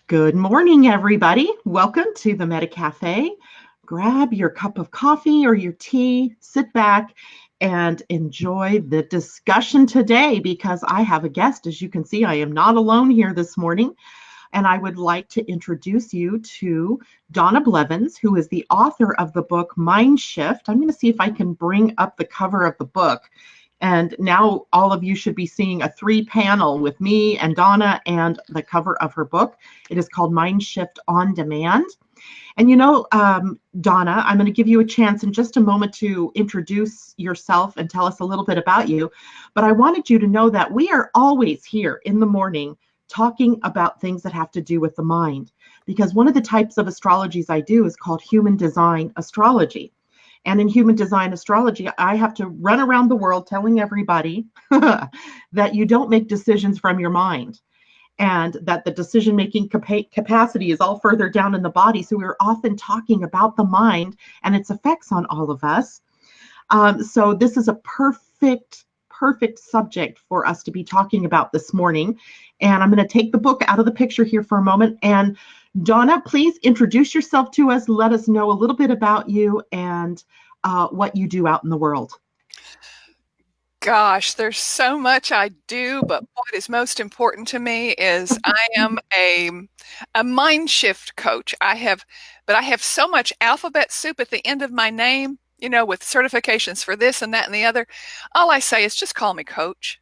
Good morning, everybody. Welcome to the Meta Cafe. Grab your cup of coffee or your tea, sit back, and enjoy the discussion today because I have a guest. As you can see, I am not alone here this morning. And I would like to introduce you to Donna Blevins, who is the author of the book MindShift. I'm going to see if I can bring up the cover of the book. And now all of you should be seeing a 3-panel with me and Donna and the cover of her book. It is called MindShift On Demand. And Donna, I'm going to give you a chance in just a moment to introduce yourself and tell us a little bit about you. But I wanted you to know that we are always here in the morning talking about things that have to do with the mind. Because one of the types of astrologies I do is called human design astrology. And in human design astrology, I have to run around the world telling everybody that you don't make decisions from your mind and that the decision-making capacity is all further down in the body. So we're often talking about the mind and its effects on all of us. So this is a perfect subject for us to be talking about this morning. And I'm going to take the book out of the picture here for a moment. And Donna, please introduce yourself to us. Let us know a little bit about you and what you do out in the world. Gosh, there's so much I do, but what is most important to me is I am a mind shift coach. I have so much alphabet soup at the end of my name, with certifications for this and that and the other. All I say is just call me coach.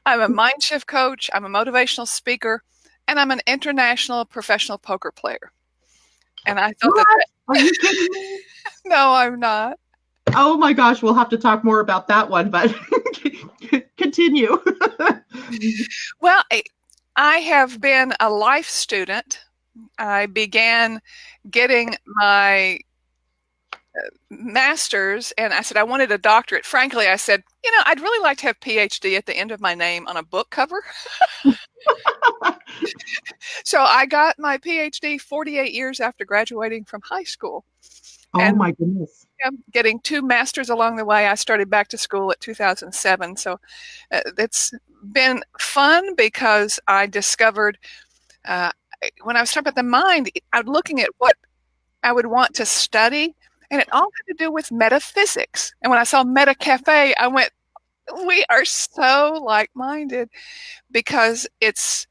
I'm a mind shift coach. I'm a motivational speaker. And I'm an international professional poker player. And I thought that Are you kidding me? No, I'm not. Oh my gosh, we'll have to talk more about that one, but continue. Well, I have been a life student. I began getting my master's and I said I wanted a doctorate. Frankly, I said, I'd really like to have PhD at the end of my name on a book cover. So I got my PhD 48 years after graduating from high school. Oh my goodness. Getting 2 masters along the way. I started back to school at 2007. So it's been fun because I discovered when I was talking about the mind, I was looking at what I would want to study, and it all had to do with metaphysics. And when I saw Meta Cafe, I went, we are so like-minded because it's,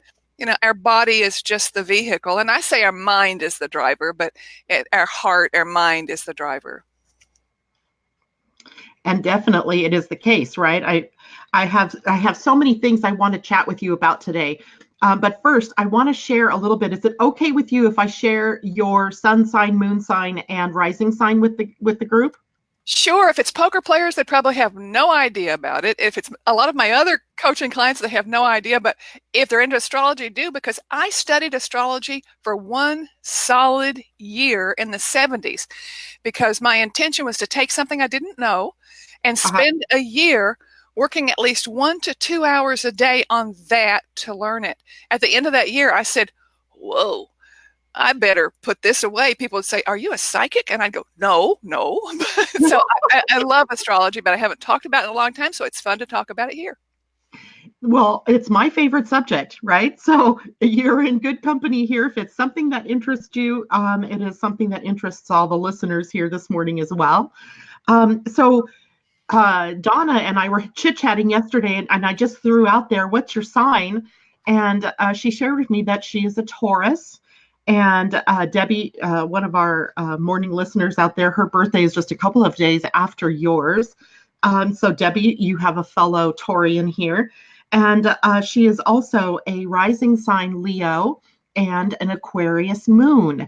our body is just the vehicle. And I say our mind is the driver, but our heart, our mind is the driver. And definitely it is the case, right? I have so many things I want to chat with you about today. But first, I want to share a little bit. Is it okay with you if I share your sun sign, moon sign, and rising sign with the group? Sure. If it's poker players, they probably have no idea about it. If it's a lot of my other coaching clients, they have no idea. But if they're into astrology, do, because I studied astrology for 1 solid year in the 70s because my intention was to take something I didn't know and spend a year working at least 1 to 2 hours a day on that to learn it. At the end of that year, I said, whoa, I better put this away. People would say, are you a psychic? And I'd go, no. So I love astrology, but I haven't talked about it in a long time. So it's fun to talk about it here. Well, it's my favorite subject, right? So you're in good company here. If it's something that interests you, it is something that interests all the listeners here this morning as well. Donna and I were chit-chatting yesterday, and I just threw out there, what's your sign? And she shared with me that she is a Taurus. And Debbie, one of our morning listeners out there, her birthday is just a couple of days after yours. So Debbie, you have a fellow Taurian here. And she is also a rising sign Leo and an Aquarius moon.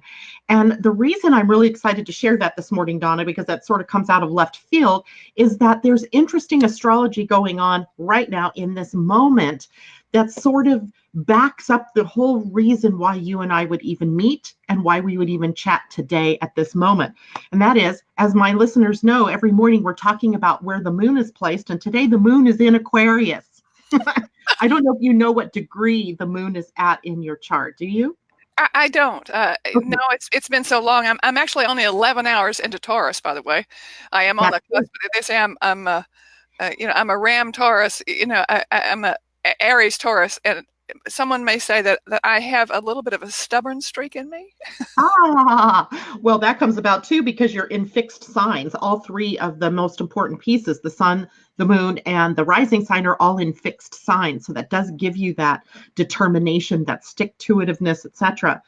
And the reason I'm really excited to share that this morning, Donna, because that sort of comes out of left field, is that there's interesting astrology going on right now in this moment that sort of backs up the whole reason why you and I would even meet and why we would even chat today at this moment. And that is, as my listeners know, every morning we're talking about where the moon is placed. And today the moon is in Aquarius. I don't know if you know what degree the moon is at in your chart. Do you? I don't. Okay. No, it's been so long. I'm actually only 11 hours into Taurus, by the way. I am on the cusp. They say I'm a Ram Taurus. I'm a Aries Taurus, and someone may say that I have a little bit of a stubborn streak in me. Well, that comes about too because you're in fixed signs. All three of the most important pieces, the sun, the moon, and the rising sign, are all in fixed signs. So that does give you that determination, that stick-to-itiveness, etc.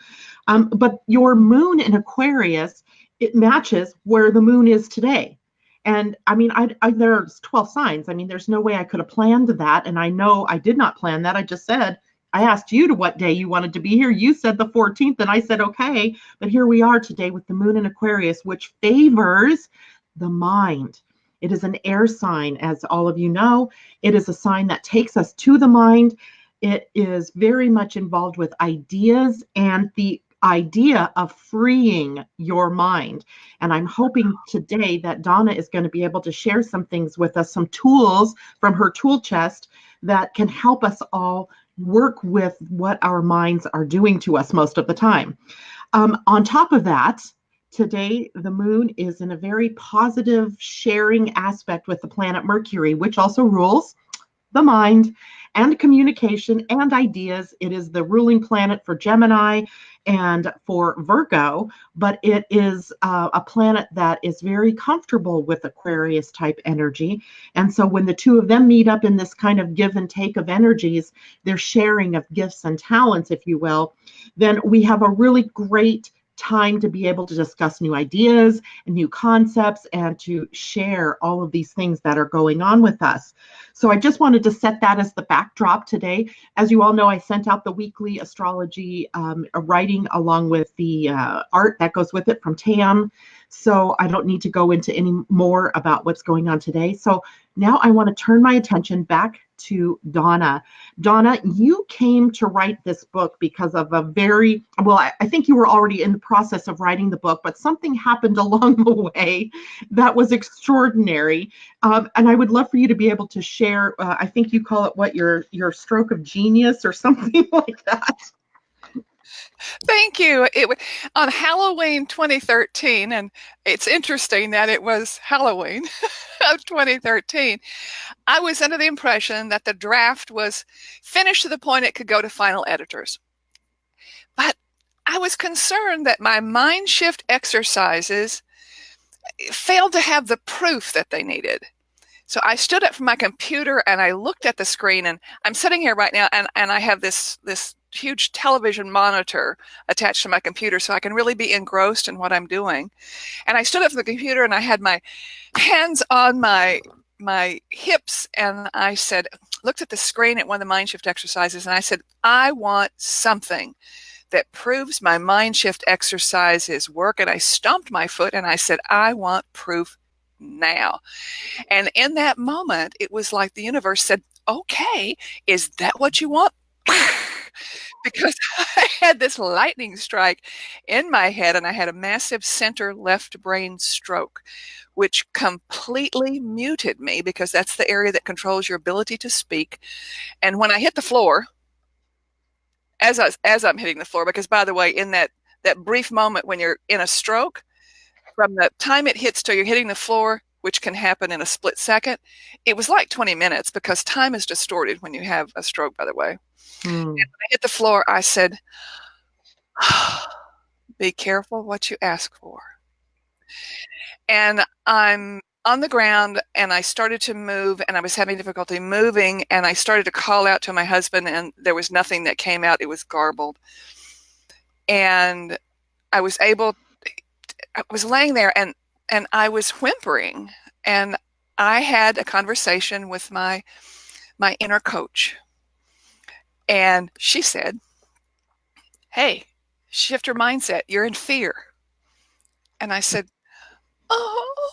But your moon in Aquarius, it matches where the moon is today. And I mean, there's 12 signs. I mean, there's no way I could have planned that. And I know I did not plan that. I just said, I asked you to what day you wanted to be here. You said the 14th, and I said, okay. But here we are today with the moon in Aquarius, which favors the mind. It is an air sign, as all of you know. It is a sign that takes us to the mind. It is very much involved with ideas and the idea of freeing your mind. And I'm hoping today that Donna is going to be able to share some things with us, some tools from her tool chest that can help us all work with what our minds are doing to us most of the time. On top of that, today the moon is in a very positive sharing aspect with the planet Mercury, which also rules the mind and communication and ideas. It is the ruling planet for Gemini and for Virgo, but it is a planet that is very comfortable with Aquarius type energy. And so when the two of them meet up in this kind of give and take of energies, their sharing of gifts and talents, if you will, then we have a really great time to be able to discuss new ideas and new concepts and to share all of these things that are going on with us. So I just wanted to set that as the backdrop today. As you all know, I sent out the weekly astrology writing along with the art that goes with it from Tam. So I don't need to go into any more about what's going on today. So now I want to turn my attention back to Donna. Donna, you came to write this book because of I think you were already in the process of writing the book, but something happened along the way that was extraordinary. And I would love for you to be able to share, I think you call it your stroke of genius or something like that. Thank you. On Halloween 2013, and it's interesting that it was Halloween of 2013, I was under the impression that the draft was finished to the point it could go to final editors. But I was concerned that my mind shift exercises failed to have the proof that they needed. So I stood up from my computer and I looked at the screen, and I'm sitting here right now and I have this huge television monitor attached to my computer so I can really be engrossed in what I'm doing. And I stood up from the computer and I had my hands on my hips, and I said, looked at the screen at one of the mind shift exercises, and I said, I want something that proves my mind shift exercises work. And I stomped my foot and I said, I want proof now. And in that moment, it was like the universe said, okay, is that what you want? Because I had this lightning strike in my head, and I had a massive center left brain stroke, which completely muted me, because that's the area that controls your ability to speak. And when I hit the floor, as I'm hitting the floor, because by the way, in that brief moment when you're in a stroke, from the time it hits till you're hitting the floor, which can happen in a split second, it was like 20 minutes, because time is distorted when you have a stroke, by the way. And when I hit the floor, I said, be careful what you ask for. And I'm on the ground, and I started to move, and I was having difficulty moving, and I started to call out to my husband, and there was nothing that came out. It was garbled. And I was laying there, and I was whimpering, and I had a conversation with my inner coach. And she said, hey, shift your mindset. You're in fear. And I said, oh.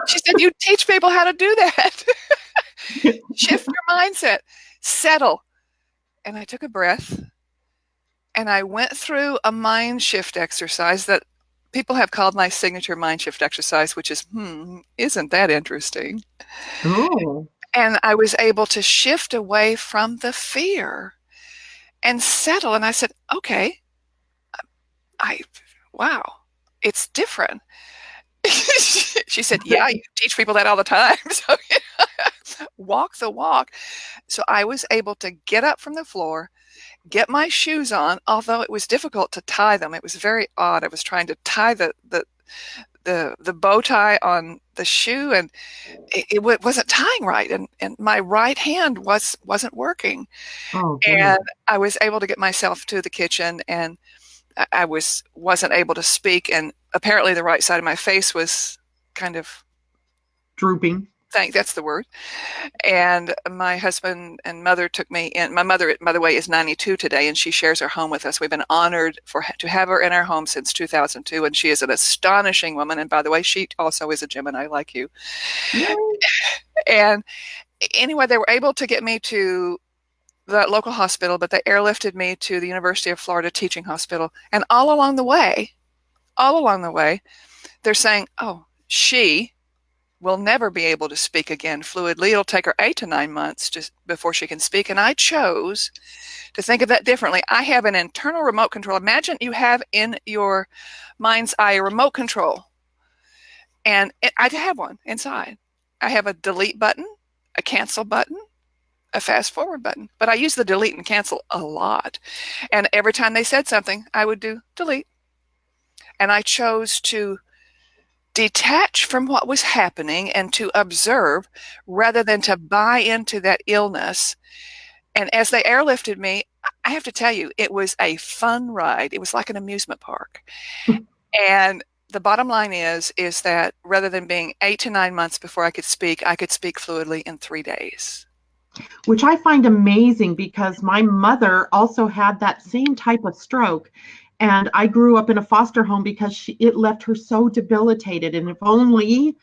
She said, you teach people how to do that. Shift your mindset. Settle. And I took a breath, and I went through a mind shift exercise that people have called my signature mind shift exercise, which is, isn't that interesting? Oh. And I was able to shift away from the fear and settle. And I said, okay, wow, it's different. She said, yeah, you teach people that all the time. So, walk the walk. So I was able to get up from the floor, get my shoes on, although it was difficult to tie them. It was very odd. I was trying to tie the bow tie on the shoe, and it wasn't tying right, and my right hand wasn't working. Oh, And goodness. I was able to get myself to the kitchen, and I wasn't able to speak, and apparently the right side of my face was kind of, Drooping. that's the word. And my husband and mother took me in. My mother, by the way, is 92 today, and she shares her home with us. We've been honored to have her in our home since 2002, and she is an astonishing woman. And by the way, she also is a Gemini like you. Yay. And anyway, they were able to get me to the local hospital, but they airlifted me to the University of Florida Teaching Hospital. And all along the way, they're saying, oh, she will never be able to speak again fluidly. It'll take her 8 to 9 months just before she can speak. And I chose to think of that differently. I have an internal remote control. Imagine you have in your mind's eye a remote control. And I have one inside. I have a delete button, a cancel button, a fast forward button, but I use the delete and cancel a lot. And every time they said something, I would do delete. And I chose to detach from what was happening and to observe rather than to buy into that illness. And as they airlifted me, I have to tell you, it was a fun ride. It was like an amusement park. And the bottom line is that rather than being 8 to 9 months before I could speak fluidly in 3 days. Which I find amazing because my mother also had that same type of stroke. And I grew up in a foster home because it left her so debilitated. And if only,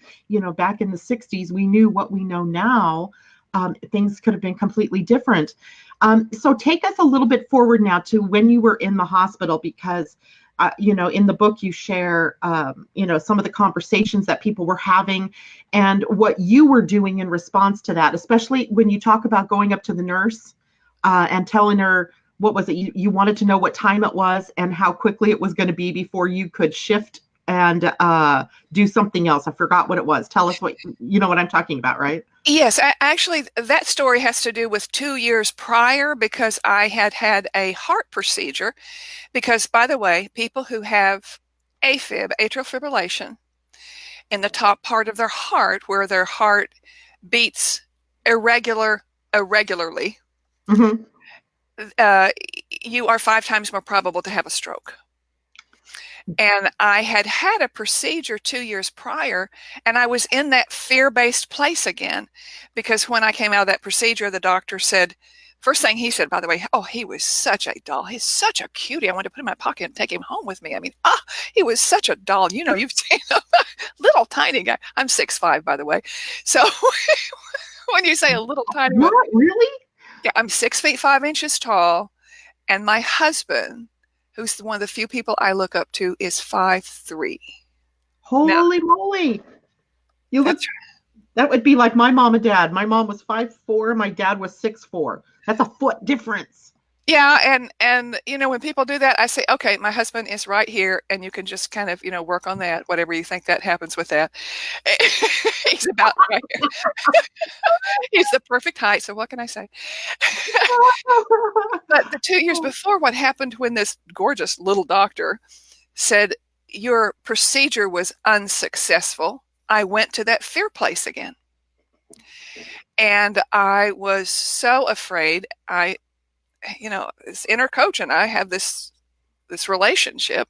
back in the 60s, we knew what we know now, things could have been completely different. So take us a little bit forward now to when you were in the hospital, because in the book you share, some of the conversations that people were having and what you were doing in response to that, especially when you talk about going up to the nurse and telling her, what was it? You wanted to know what time it was and how quickly it was going to be before you could shift and do something else. I forgot what it was. Tell us what I'm talking about, right? Yes, actually, that story has to do with 2 years prior because I had a heart procedure. Because, by the way, people who have AFib, atrial fibrillation, in the top part of their heart, where their heart beats irregularly, Mm-hmm. You are 5 times more probable to have a stroke. And I had a procedure 2 years prior, and I was in that fear-based place again, because when I came out of that procedure, the doctor said, first thing he said, by the way, oh, he was such a doll. He's such a cutie. I wanted to put him in my pocket and take him home with me. I mean, he was such a doll. You've seen a little tiny guy. I'm 6'5", by the way. So when you say a little tiny What? Really? Yeah, I'm 6 feet 5 inches tall, and my husband, who's one of the few people I look up to, is 5'3". Holy moly! That's That would be like my mom and dad. My mom was 5'4", my dad was 6'4". That's a foot difference. Yeah, and when people do that, I say, okay, my husband is right here, and you can just kind of work on that, whatever you think that happens with that. He's about right here. He's the perfect height, so what can I say? But the 2 years before, what happened when this gorgeous little doctor said, your procedure was unsuccessful, I went to that fear place again. And I was so afraid. This inner coach and I have this relationship.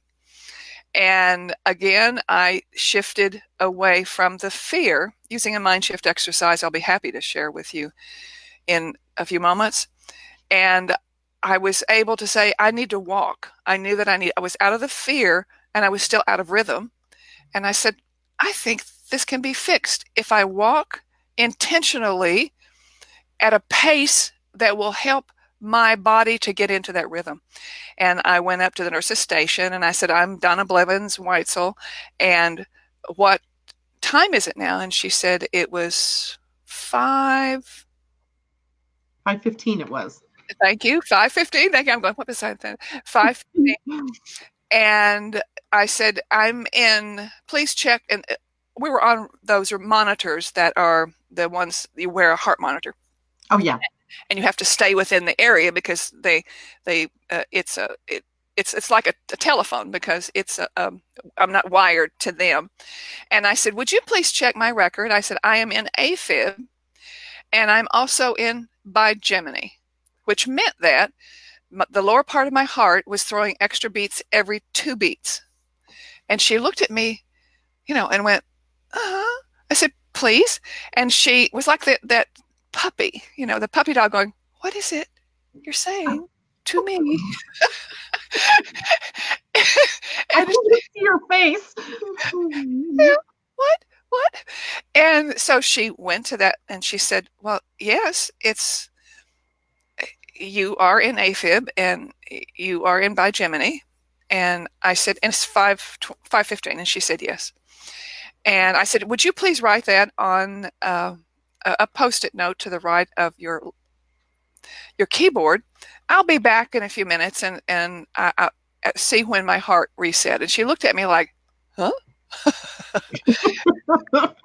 And again, I shifted away from the fear using a mind shift exercise I'll be happy to share with you in a few moments. And I was able to say, I need to walk. I knew that I was out of the fear and I was still out of rhythm. And I said, I think this can be fixed if I walk intentionally at a pace that will help my body to get into that rhythm. And I went up to the nurse's station and I said, I'm Donna Blevins, Weitzel, and what time is it now? And she said it was 5:15 it was. Thank you. 5:15. Thank you. I'm going, what was that? 5:15. And I said, I'm in, please check. And we were on those monitors that are the ones you wear a heart monitor. Oh yeah. And you have to stay within the area because it's like a telephone because I'm not wired to them. And I said, would you please check my record? I said, I am in AFib and I'm also in bigeminy, which meant that the lower part of my heart was throwing extra beats every 2 beats. And she looked at me, and went, uh-huh. I said, please. And she was like that puppy, the puppy dog going, what is it you're saying to me? I can see your face. Yeah, what? And so she went to that and she said, well, yes, you are in AFib and you are in bigeminy. And I said, and it's 5:15. And she said, yes. And I said, would you please write that on a Post-it note to the right of your keyboard? I'll be back in a few minutes and I see when my heart reset. And she looked at me like, huh?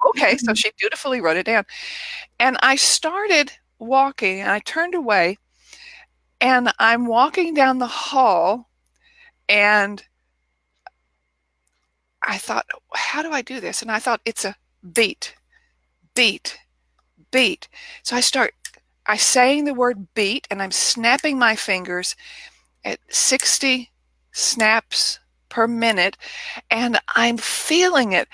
Okay, so she dutifully wrote it down. And I started walking and I turned away and I'm walking down the hall and I thought, how do I do this? And I thought it's a beat, beat, beat. So I sang the word beat and I'm snapping my fingers at 60 snaps per minute and I'm feeling it.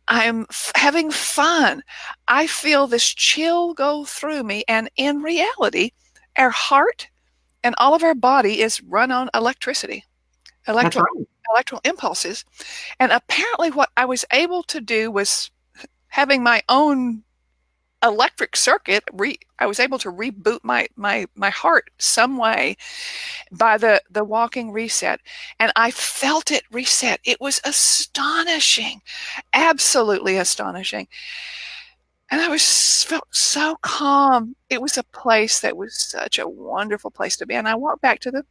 I'm having fun. I feel this chill go through me. And in reality, our heart and all of our body is run on electricity, electrical impulses. And apparently what I was able to do was having my own electric circuit. I was able to reboot my heart some way by the walking reset. And I felt it reset. It was astonishing, absolutely astonishing. And I felt so calm. It was a place that was such a wonderful place to be. And I walked back to the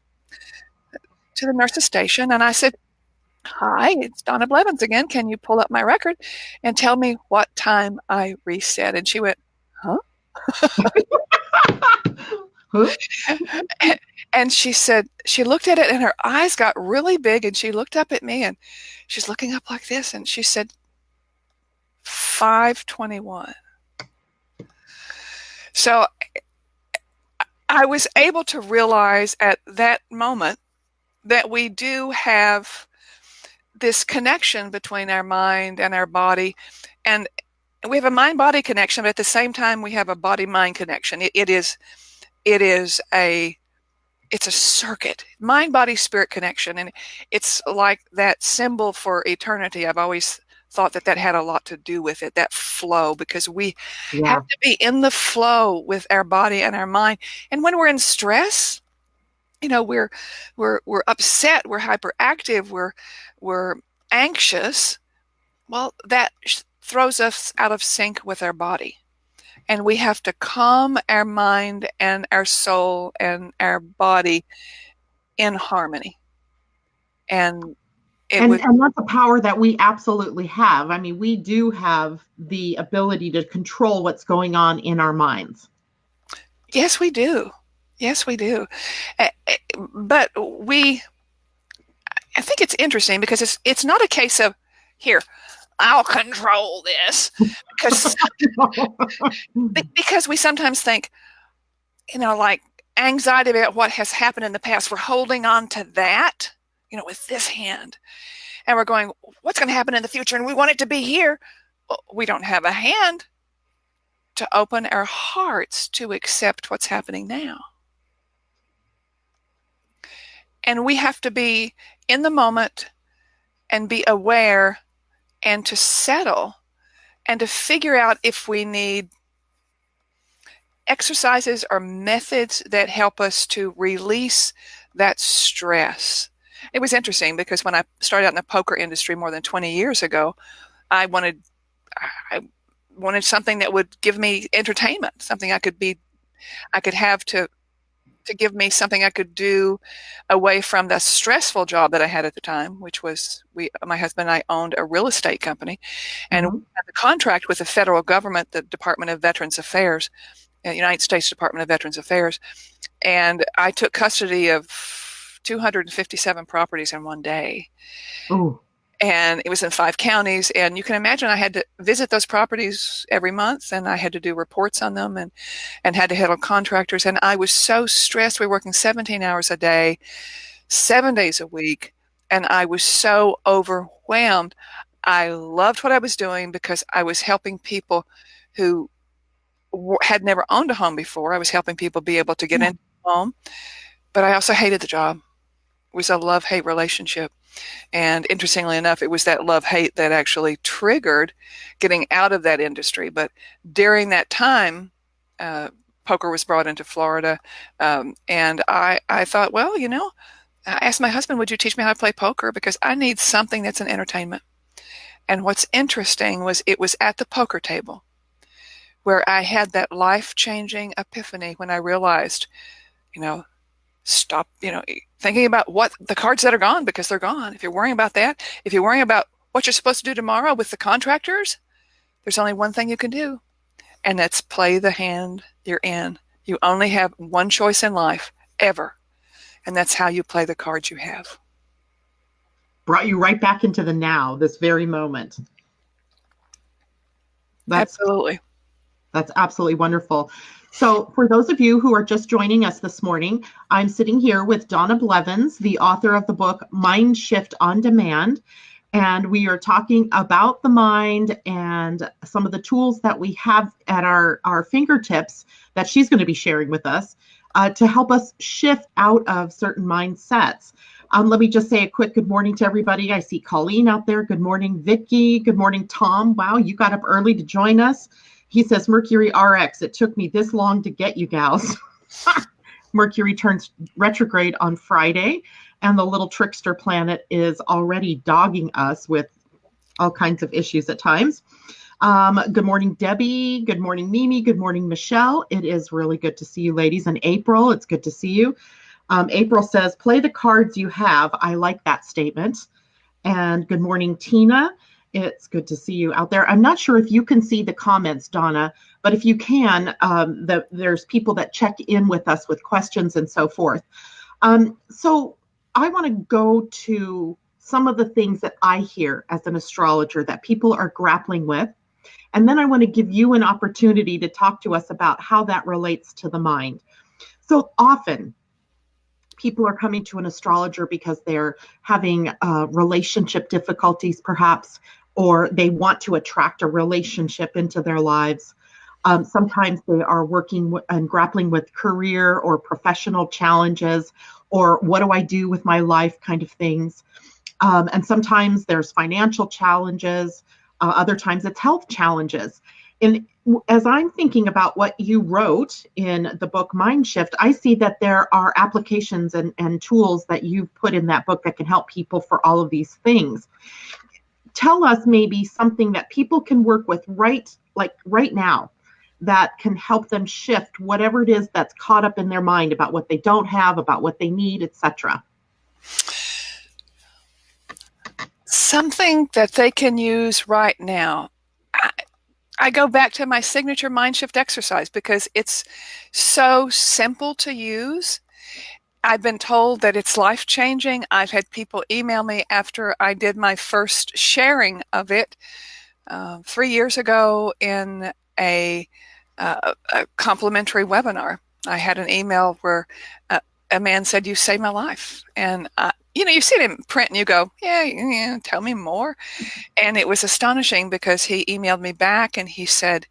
nurse's station and I said, hi, it's Donna Blevins again. Can you pull up my record and tell me what time I reset? And she went, huh? And she said, she looked at it and her eyes got really big and she looked up at me and she's looking up like this and she said, 5:21. So I was able to realize at that moment that we do have this connection between our mind and our body. And we have a mind-body connection, but at the same time, we have a body-mind connection. It's a circuit, mind-body-spirit connection. And it's like that symbol for eternity. I've always thought that had a lot to do with it, that flow, because we have to be in the flow with our body and our mind. And when we're in stress, we're upset, we're hyperactive, we're anxious. Well, that throws us out of sync with our body. And we have to calm our mind and our soul and our body in harmony. And that's a power that we absolutely have. I mean, we do have the ability to control what's going on in our minds. Yes, we do. Yes, we do. But I think it's interesting because it's not a case of, here, I'll control this. Because we sometimes think, like anxiety about what has happened in the past, we're holding on to that, with this hand. And we're going, what's going to happen in the future? And we want it to be here. Well, we don't have a hand to open our hearts to accept what's happening now. And we have to be in the moment and be aware and to settle and to figure out if we need exercises or methods that help us to release that stress. It was interesting because when I started out in the poker industry more than 20 years ago, I wanted something that would give me entertainment, something I could have to to give me something I could do away from the stressful job that I had at the time, which was my husband and I owned a real estate company, and we had the contract with the federal government, the Department of Veterans Affairs, United States Department of Veterans Affairs, and I took custody of 257 properties in one day. Oh. And it was in 5 counties. And you can imagine I had to visit those properties every month, and I had to do reports on them and had to handle contractors. And I was so stressed. We were working 17 hours a day, 7 days a week. And I was so overwhelmed. I loved what I was doing because I was helping people who had never owned a home before. I was helping people be able to get into a home. But I also hated the job. It was a love-hate relationship. And interestingly enough, it was that love-hate that actually triggered getting out of that industry. But during that time, poker was brought into Florida. And I thought, well, I asked my husband, would you teach me how to play poker? Because I need something that's an entertainment. And what's interesting was it was at the poker table where I had that life-changing epiphany when I realized, stop, thinking about what the cards that are gone, because they're gone. If you're worrying about that, if you're worrying about what you're supposed to do tomorrow with the contractors, there's only one thing you can do, and that's play the hand you're in. You only have one choice in life, ever, and that's how you play the cards you have. Brought you right back into the now, this very moment. Absolutely. That's absolutely wonderful. So for those of you who are just joining us this morning, I'm sitting here with Donna Blevins, the author of the book MindShift On Demand. And we are talking about the mind and some of the tools that we have at our fingertips that she's going to be sharing with us to help us shift out of certain mindsets. Let me just say a quick good morning to everybody. I see Colleen out there. Good morning, Vicki. Good morning, Tom. Wow, you got up early to join us. He says, Mercury RX, it took me this long to get you gals. Mercury turns retrograde on Friday, and the little trickster planet is already dogging us with all kinds of issues at times. Good morning, Debbie. Good morning, Mimi. Good morning, Michelle. It is really good to see you, ladies. And April, it's good to see you. April says, play the cards you have. I like that statement. And good morning, Tina. It's good to see you out there. I'm not sure if you can see the comments, Donna, but if you can, there's people that check in with us with questions and so forth. So I want to go to some of the things that I hear as an astrologer that people are grappling with. And then I want to give you an opportunity to talk to us about how that relates to the mind. So often, people are coming to an astrologer because they're having relationship difficulties, perhaps, or they want to attract a relationship into their lives. Sometimes they are working and grappling with career or professional challenges, or what do I do with my life kind of things. And sometimes there's financial challenges. Other times it's health challenges. And as I'm thinking about what you wrote in the book MindShift, I see that there are applications and tools that you've put in that book that can help people for all of these things. Tell us maybe something that people can work with right now that can help them shift whatever it is that's caught up in their mind about what they don't have, about what they need, etc. Something that they can use right now. I go back to my signature MindShift exercise because it's so simple to use. I've been told that it's life-changing. I've had people email me after I did my first sharing of it 3 years ago in a complimentary webinar. I had an email where a man said, "You saved my life." And you see it in print and you go, yeah, tell me more. And it was astonishing because he emailed me back and he said,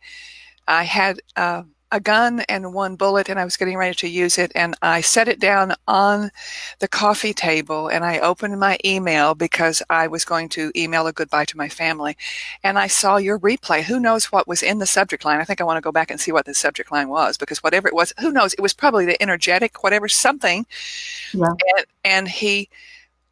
I had a gun and one bullet and I was getting ready to use it. And I set it down on the coffee table and I opened my email because I was going to email a goodbye to my family. And I saw your replay. Who knows what was in the subject line? I think I want to go back and see what the subject line was, because whatever it was, who knows? It was probably the energetic, whatever, something. Yeah. And he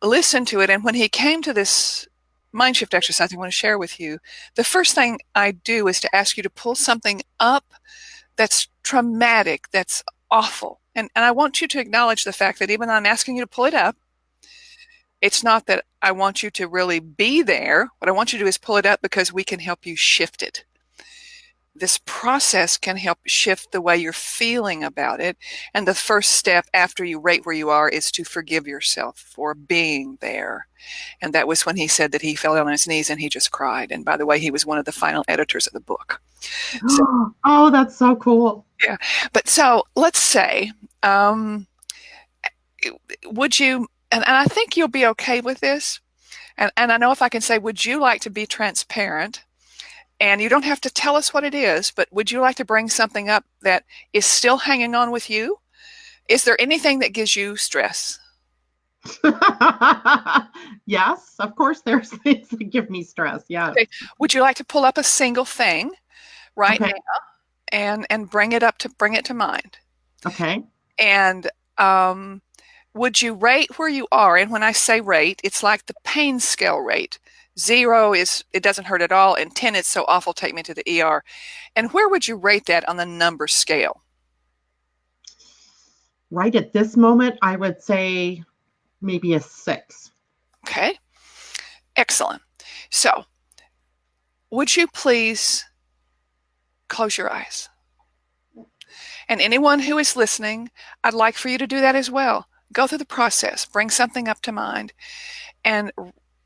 listened to it. And when he came to this MindShift exercise I want to share with you, the first thing I do is to ask you to pull something up that's traumatic, that's awful. And I want you to acknowledge the fact that even though I'm asking you to pull it up, it's not that I want you to really be there. What I want you to do is pull it up because we can help you shift it. This process can help shift the way you're feeling about it. And the first step after you rate where you are is to forgive yourself for being there. And that was when he said that he fell down on his knees and he just cried. And by the way, he was one of the final editors of the book. So, oh, that's so cool. yeah. But so let's say, would you, and I think you'll be okay with this. And I know if I can say, would you like to be transparent? And you don't have to tell us what it is, but would you like to bring something up that is still hanging on with you? Is there anything that gives you stress? Yes, of course there's things that give me stress. Yeah. Okay. Would you like to pull up a single thing right Okay. now and bring it to mind? Okay. And would you rate where you are? And when I say rate, it's like the pain scale rate. 0 is it doesn't hurt at all, and 10 is so awful, take me to the ER. And where would you rate that on the number scale? Right at this moment, I would say maybe a 6. Okay, excellent. So, would you please close your eyes? And anyone who is listening, I'd like for you to do that as well. Go through the process, bring something up to mind, and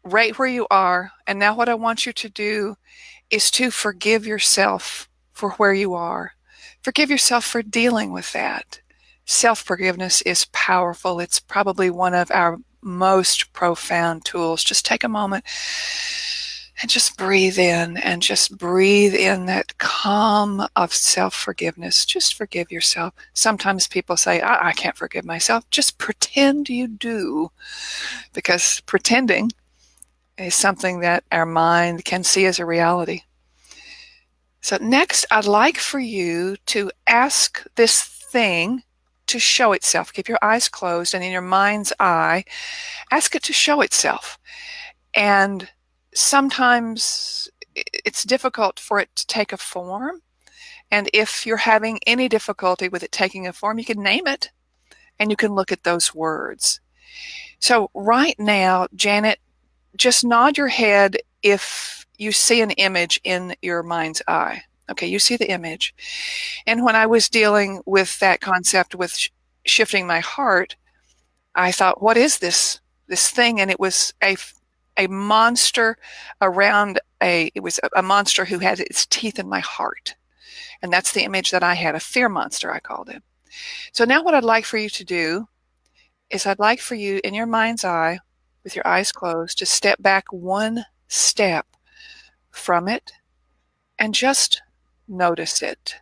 rate where you are. And now what I want you to do is to forgive yourself for where you are. Forgive yourself for dealing with that. Self-forgiveness is powerful. It's probably one of our most profound tools. Just take a moment and just breathe in, and just breathe in that calm of self-forgiveness. Just forgive yourself. Sometimes people say, I can't forgive myself. Just pretend you do, because pretending is something that our mind can see as a reality. So next, I'd like for you to ask this thing to show itself. Keep your eyes closed, and in your mind's eye, ask it to show itself. And sometimes it's difficult for it to take a form. And if you're having any difficulty with it taking a form, you can name it and you can look at those words. So right now, Janet, just nod your head if you see an image in your mind's eye. Okay, you see the image. And when I was dealing with that concept with shifting my heart, I thought, what is this thing? And it was a monster around it was a monster who had its teeth in my heart. And that's the image that I had, a fear monster, I called it. So now what I'd like for you to do is I'd like for you, in your mind's eye, with your eyes closed, to step back one step from it and just notice it.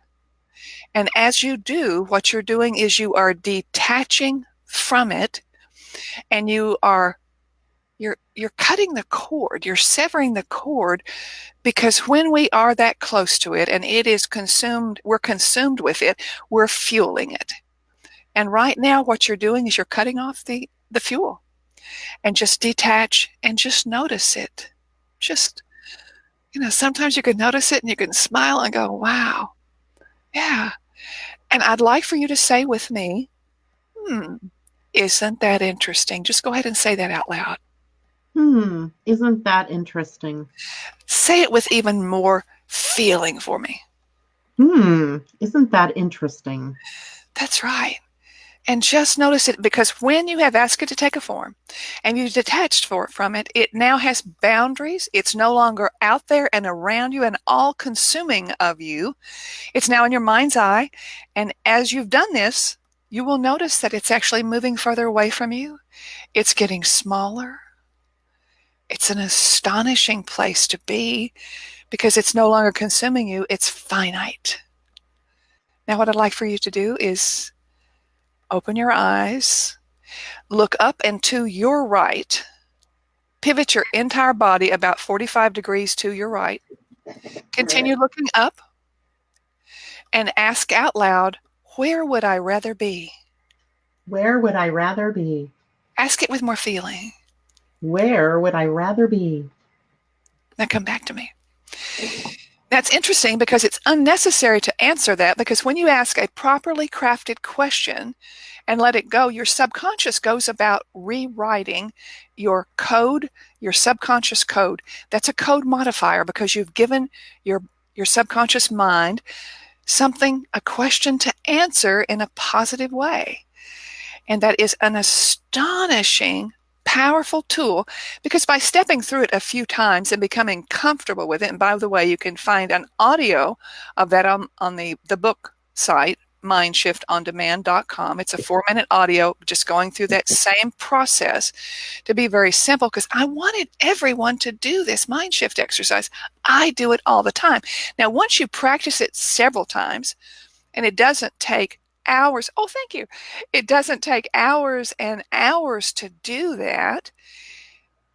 And as you do, what you're doing is you are detaching from it, and you're cutting the cord, you're severing the cord, because when we are that close to it and it is consumed, we're consumed with it, we're fueling it. And right now what you're doing is you're cutting off the fuel. And just detach and just notice it. Just, sometimes you can notice it and you can smile and go, wow, yeah. And I'd like for you to say with me, isn't that interesting? Just go ahead and say that out loud. Isn't that interesting? Say it with even more feeling for me. Isn't that interesting? That's right. And just notice it, because when you have asked it to take a form and you've detached from it, it now has boundaries. It's no longer out there and around you and all consuming of you. It's now in your mind's eye. And as you've done this, you will notice that it's actually moving further away from you. It's getting smaller. It's an astonishing place to be, because it's no longer consuming you. It's finite. Now, what I'd like for you to do is open your eyes, look up and to your right, pivot your entire body about 45 degrees to your right, continue looking up, and ask out loud, where would I rather be? Where would I rather be? Ask it with more feeling. Where would I rather be? Now come back to me. That's interesting because it's unnecessary to answer that, because when you ask a properly crafted question and let it go, your subconscious goes about rewriting your code, your subconscious code. That's a code modifier because you've given your subconscious mind something, a question to answer in a positive way. And that is an astonishing, powerful tool, because by stepping through it a few times and becoming comfortable with it, and by the way, you can find an audio of that on the book site, MindShiftOnDemand.com. It's a 4-minute audio just going through that same process, to be very simple, because I wanted everyone to do this mind shift exercise. I do it all the time. Now, once you practice it several times, and it doesn't take hours. Oh, thank you. It doesn't take hours and hours to do that.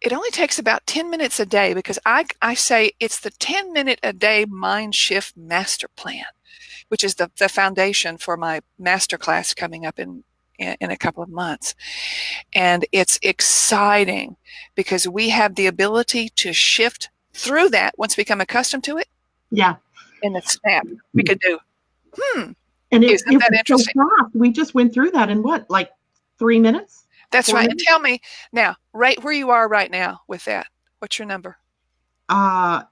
It only takes about 10 minutes a day, because I say it's the 10-minute a day mind shift master plan, which is the foundation for my masterclass coming up in a couple of months. And it's exciting because we have the ability to shift through that once we become accustomed to it. Yeah. In a snap, we could do, And isn't that interesting? So fast. We just went through that in what, like 3 minutes? That's right. And tell me now, right where you are right now with that, what's your number? Does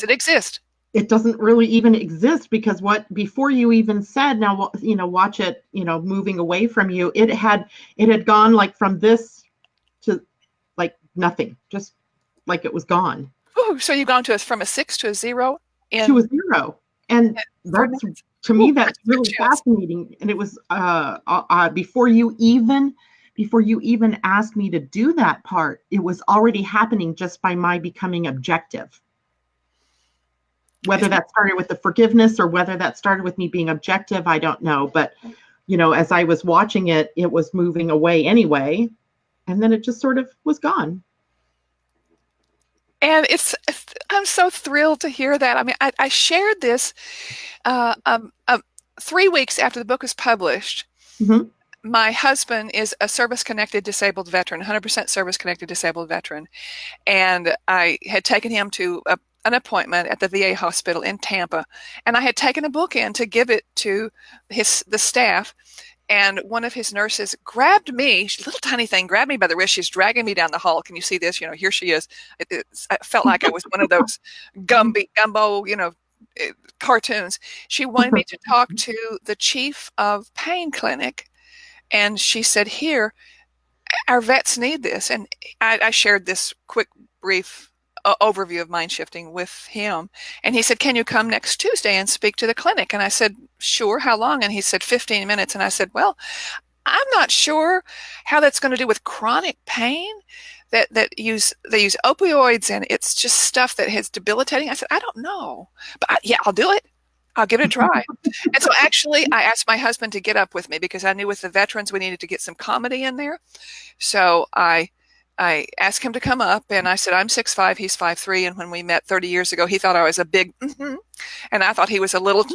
it exist? It doesn't really even exist, because before you even said, now, watch it, moving away from you, it had gone like from this to like nothing, just like it was gone. Ooh, so you've gone from a 6 to a 0? To a 0. And that's, to me, that's really fascinating. And it was before you even asked me to do that part, it was already happening just by my becoming objective. Whether that started with the forgiveness or whether that started with me being objective, I don't know. But, as I was watching it, it was moving away anyway. And then it just sort of was gone. And I'm so thrilled to hear that. I mean, I shared this 3 weeks after the book was published. Mm-hmm. My husband is a service-connected disabled veteran, 100% service-connected disabled veteran. And I had taken him to an appointment at the VA hospital in Tampa. And I had taken a book in to give it to the staff. And one of his nurses grabbed me, she's a little tiny thing, grabbed me by the wrist. She's dragging me down the hall. Can you see this? Here she is. I felt like I was one of those Gumbo, cartoons. She wanted me to talk to the chief of pain clinic. And she said, here, our vets need this. And I shared this quick, brief overview of mind shifting with him. And he said, can you come next Tuesday and speak to the clinic? And I said, sure. How long? And he said, 15 minutes. And I said, well, I'm not sure how that's going to do with chronic pain that they use opioids, and it's just stuff that is debilitating. I said, I don't know, but yeah, I'll do it. I'll give it a try. And so actually I asked my husband to get up with me, because I knew with the veterans, we needed to get some comedy in there. So I asked him to come up, and I said, I'm 6'5", he's 5'3". And when we met 30 years ago, he thought I was a big, and I thought he was a little,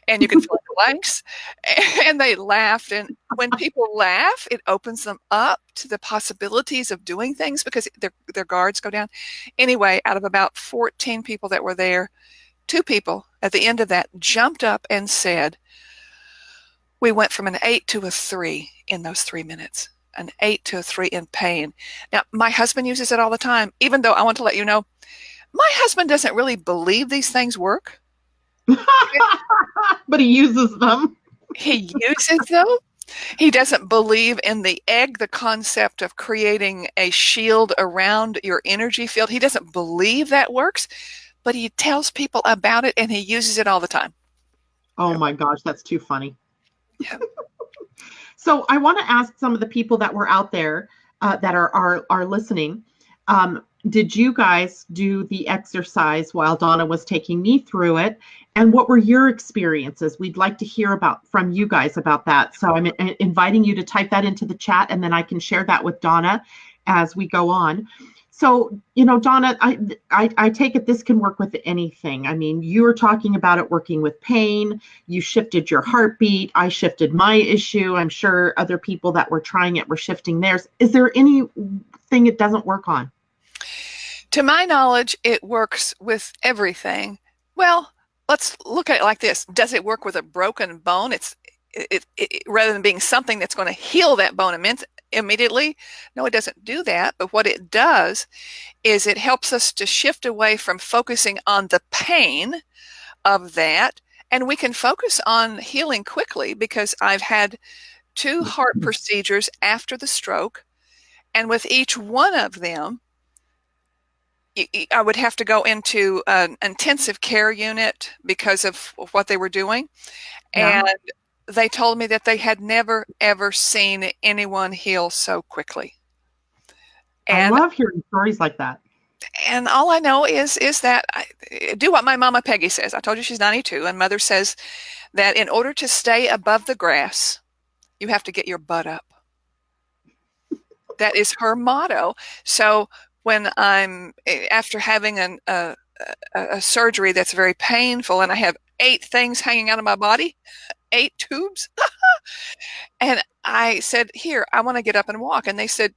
and you can fill in the blanks. And they laughed. And when people laugh, it opens them up to the possibilities of doing things, because their guards go down. Anyway, out of about 14 people that were there, 2 people at the end of that jumped up and said, we went from an 8 to a 3 in those 3 minutes. An 8 to a 3 in pain. Now, my husband uses it all the time, even though I want to let you know, my husband doesn't really believe these things work. But he uses them. He uses them. He doesn't believe in the concept of creating a shield around your energy field. He doesn't believe that works, but he tells people about it, and he uses it all the time. Oh my gosh, that's too funny. Yeah. So I want to ask some of the people that were out there that are listening. Did you guys do the exercise while Donna was taking me through it? And what were your experiences? We'd like to hear from you guys about that. So I'm inviting you to type that into the chat, and then I can share that with Donna as we go on. So, Donna, I take it this can work with anything. I mean, you were talking about it working with pain. You shifted your heartbeat. I shifted my issue. I'm sure other people that were trying it were shifting theirs. Is there anything it doesn't work on? To my knowledge, it works with everything. Well, let's look at it like this. Does it work with a broken bone? Rather than being something that's going to heal that bone immediately. No, it doesn't do that. But what it does is it helps us to shift away from focusing on the pain of that. And we can focus on healing quickly, because I've had 2 heart procedures after the stroke. And with each one of them, I would have to go into an intensive care unit because of what they were doing. Yeah. And they told me that they had never, ever seen anyone heal so quickly. I love hearing stories like that. And all I know is that I do what my mama Peggy says. I told you she's 92, and Mother says that in order to stay above the grass, you have to get your butt up. That is her motto. So when I'm after having a surgery that's very painful, and I have 8 things hanging out of my body, 8 tubes, and I said, "Here, I want to get up and walk." And they said,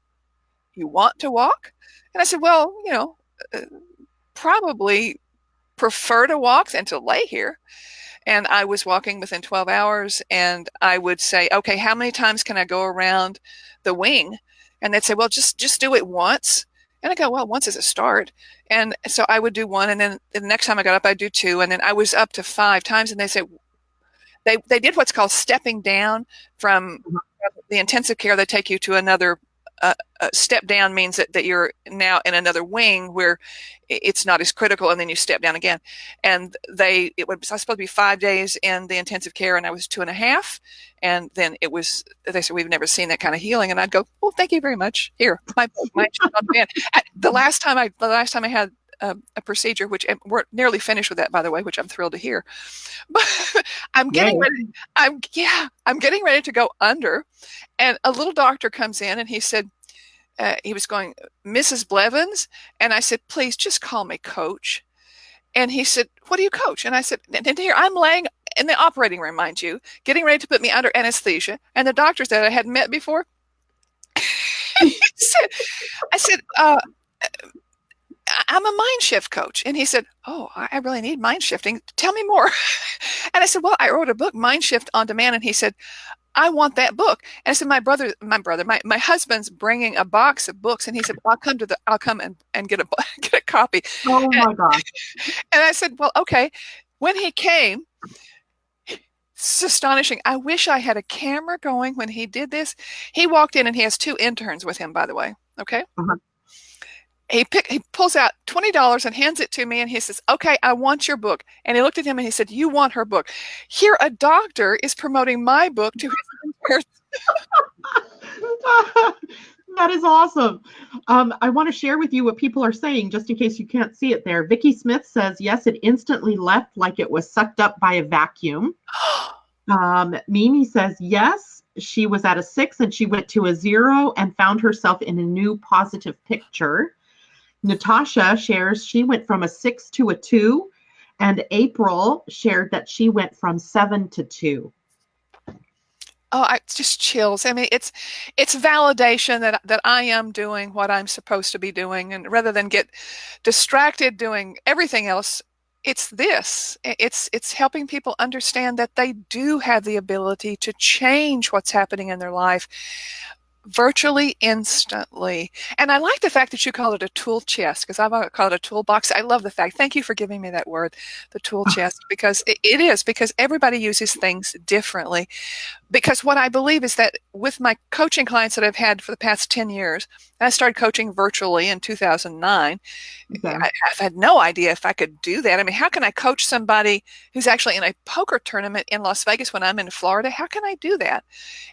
"You want to walk?" And I said, "Well, probably prefer to walk than to lay here." And I was walking within 12 hours, and I would say, "Okay, how many times can I go around the wing?" And they'd say, "Well, just do it once." And I go, "Well, once is a start." And so I would do 1, and then the next time I got up, I'd do 2, and then I was up to 5 times. And they said they did what's called stepping down from the intensive care. They take you to another step down, means that you're now in another wing where it's not as critical, and then you step down again. And I was supposed to be 5 days in the intensive care, and I was 2.5. And then they said, "We've never seen that kind of healing." And I'd go, "Well, thank you very much. Here, my MindShift On Demand." The last time I had a procedure, which we're nearly finished with that, by the way, which I'm thrilled to hear. But I'm getting ready. I'm getting ready to go under, and a little doctor comes in, and he said, he was going, "Mrs. Blevins," and I said, "Please just call me Coach." And he said, "What do you coach?" And I said, and here I'm laying in the operating room, mind you, getting ready to put me under anesthesia, and the doctors that I hadn't met before. I said, "I'm a mind shift coach." And he said, "Oh, I really need mind shifting. Tell me more." And I said, "Well, I wrote a book, MindShift On Demand." And he said, "I want that book." And I said, my husband's bringing a box of books. And he said, "I'll come and get a copy." Oh my gosh. And I said, "Well, okay." When he came, it's astonishing. I wish I had a camera going when he did this. He walked in, and he has 2 interns with him, by the way. Okay. Uh-huh. He pulls out $20 and hands it to me, and he says, "Okay, I want your book." And he looked at him, and he said, "You want her book? Here, a doctor is promoting my book to his interns." That is awesome. I want to share with you what people are saying, just in case you can't see it there. Vicky Smith says, "Yes, it instantly left like it was sucked up by a vacuum." Mimi says, "Yes, she was at a 6 and she went to a 0 and found herself in a new positive picture." Natasha shares she went from a 6 to a 2, and April shared that she went from 7 to 2. Oh, it's just chills. I mean, it's validation that I am doing what I'm supposed to be doing, and rather than get distracted doing everything else, it's this. It's helping people understand that they do have the ability to change what's happening in their life virtually instantly. And I like the fact that you call it a tool chest, because I've called it a toolbox. I love the fact, thank you for giving me that word, the tool chest, because it is, because everybody uses things differently. Because what I believe is that with my coaching clients that I've had for the past 10 years, and I started coaching virtually in 2009. Okay. I've had no idea if I could do that. I mean, how can I coach somebody who's actually in a poker tournament in Las Vegas when I'm in Florida? How can I do that?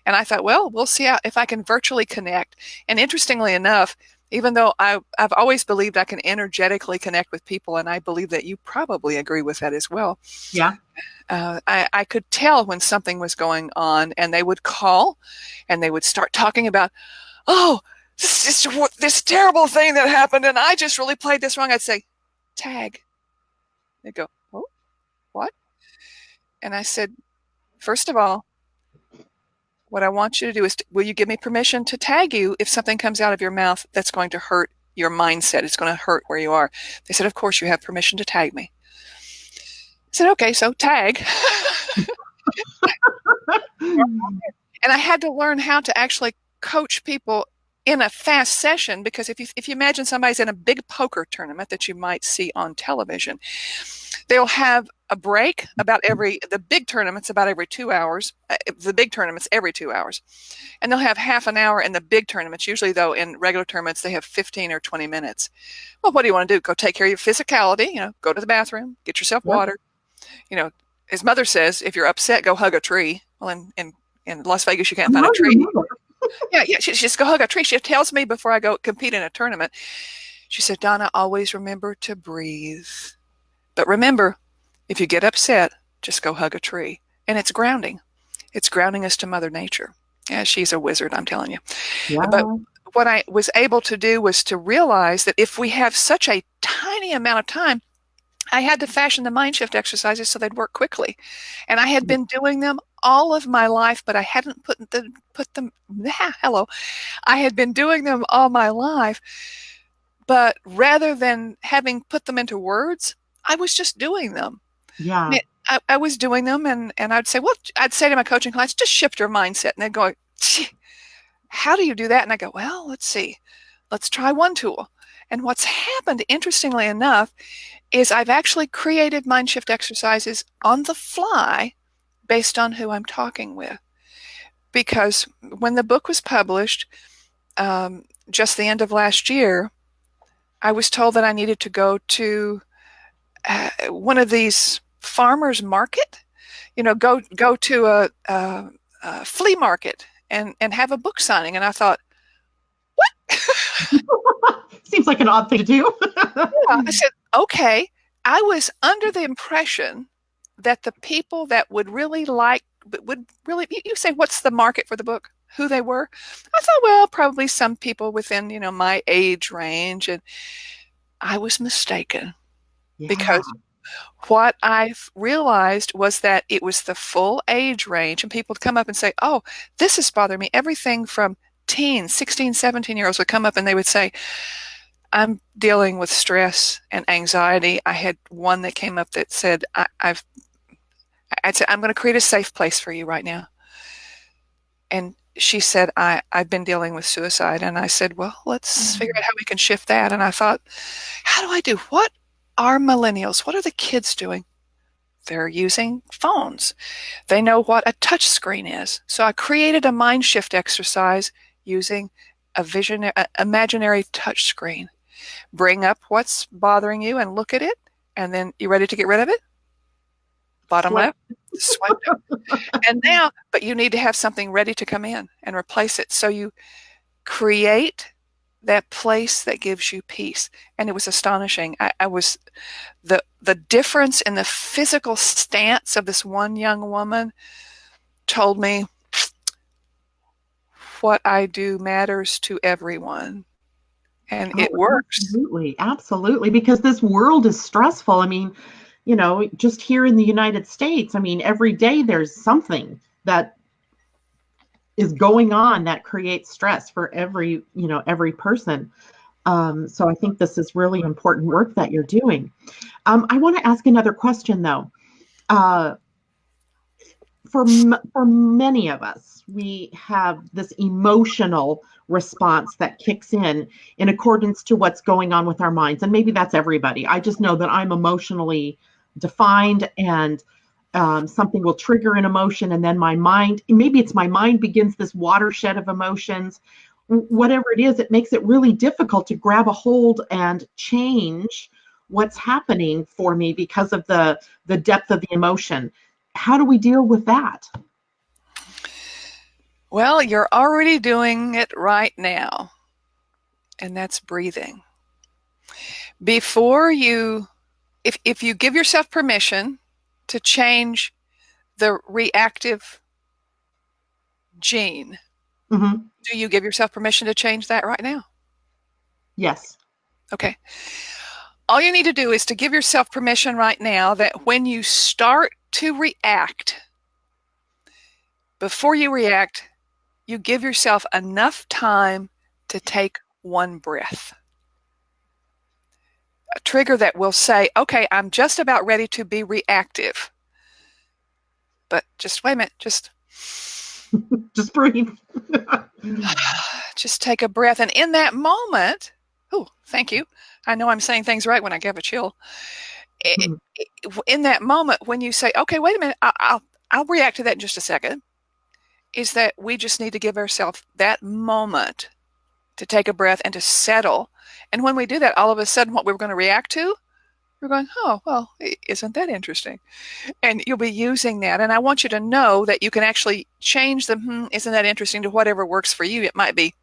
And I thought, well, we'll see if I can virtually connect. And interestingly enough, even though I've always believed I can energetically connect with people, and I believe that you probably agree with that as well. Yeah. I could tell when something was going on, and they would call and they would start talking about, "Oh, this terrible thing that happened, and I just really played this wrong." I'd say, "Tag." They'd go, "Oh, what?" And I said, "First of all, what I want you to do is, will you give me permission to tag you if something comes out of your mouth that's going to hurt your mindset. It's going to hurt where you are. They said, of course, you have permission to tag me. I said, okay, so tag. And I had to learn how to actually coach people in a fast session, because if you imagine somebody's in a big poker tournament that you might see on television, they'll have a break the big tournaments about every 2 hours. The big tournaments every 2 hours. And they'll have half an hour in the big tournaments. Usually, though, in regular tournaments, they have 15 or 20 minutes. Well, what do you want to do? Go take care of your physicality, go to the bathroom, get yourself water. His mother says, if you're upset, go hug a tree. Well, in Las Vegas, you can't find a tree. Yeah, she just go hug a tree. She tells me before I go compete in a tournament, she said, Donna, always remember to breathe. But remember, if you get upset, just go hug a tree. And it's grounding. It's grounding us to Mother Nature. Yeah, she's a wizard, I'm telling you. Yeah. But what I was able to do was to realize that if we have such a tiny amount of time, I had to fashion the mind shift exercises so they'd work quickly. And I had been doing them all of my life, but I hadn't put them, I had been doing them all my life, but rather than having put them into words, I was just doing them. Yeah. I was doing them, and I'd say to my coaching clients, just shift your mindset. And they'd go, how do you do that? And I go, well, let's see. Let's try one tool. And what's happened, interestingly enough, is I've actually created mind shift exercises on the fly based on who I'm talking with. Because when the book was published, just the end of last year, I was told that I needed to go to one of these farmers market, go to a flea market and have a book signing. And I thought, what? Seems like an odd thing to do. Yeah, I said, okay. I was under the impression that the people that would really you say, what's the market for the book? Who they were? I thought, well, probably some people within, my age range. And I was mistaken. Yeah. Because what I realized was that it was the full age range, and people would come up and say, oh, this is bothering me. Everything from teens, 16, 17-year-olds would come up and they would say, I'm dealing with stress and anxiety. I had one that came up that said, I'd say, I'm going to create a safe place for you right now. And she said, I've been dealing with suicide. And I said, well, let's figure out how we can shift that. And I thought, how do I do? What are millennials? What are the kids doing? They're using phones. They know what a touch screen is. So I created a mind shift exercise using imaginary touch screen. Bring up what's bothering you and look at it. And then, you ready to get rid of it? Bottom left, swipe up. And now, but you need to have something ready to come in and replace it. So you create that place that gives you peace. And it was astonishing. I was the difference in the physical stance of this one young woman told me what I do matters to everyone. And it works. Absolutely. Because this world is stressful. I mean, just here in the United States, every day there's something that is going on that creates stress for every person. So I think this is really important work that you're doing. I want to ask another question, though. For many of us, we have this emotional response that kicks in accordance to what's going on with our minds. And maybe that's everybody. I just know that I'm emotionally defined, and something will trigger an emotion, and then my mind begins this watershed of emotions. Whatever it is, it makes it really difficult to grab a hold and change what's happening for me because of the depth of the emotion. How do we deal with that? Well, you're already doing it right now, and that's breathing. Before you, if you give yourself permission to change the reactive gene, do you give yourself permission to change that right now? Yes. Okay. All you need to do is to give yourself permission right now that when you start to react, before you react, you give yourself enough time to take one breath. a trigger that will say, okay, I'm just about ready to be reactive. But just wait a minute, just breathe. just take a breath. And in that moment, oh, thank you. I know I'm saying things right when I give a chill. In that moment, when you say, okay, wait a minute, I'll react to that in just a second, is that we just need to give ourselves that moment to take a breath and to settle. And when we do that, all of a sudden, what we're going to react to, we're going, oh, well, isn't that interesting? And you'll be using that. And I want you to know that you can actually change the isn't that interesting to whatever works for you. It might be,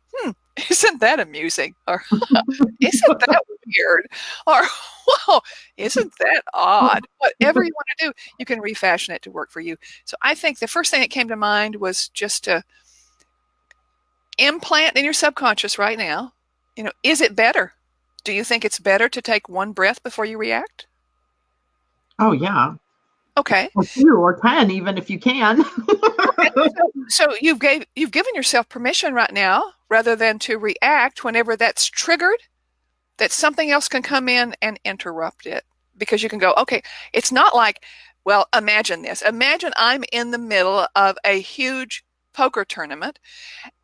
isn't that amusing? Or isn't that weird? Or, whoa, isn't that odd? Whatever you want to do, you can refashion it to work for you. So I think the first thing that came to mind was just to implant in your subconscious right now, is it better? Do you think it's better to take one breath before you react? Oh, yeah. Okay. Or 2 or 10, even if you can. So you've given yourself permission right now, rather than to react whenever that's triggered, that something else can come in and interrupt it. Because you can go, okay, it's not like, well, imagine this. Imagine I'm in the middle of a huge poker tournament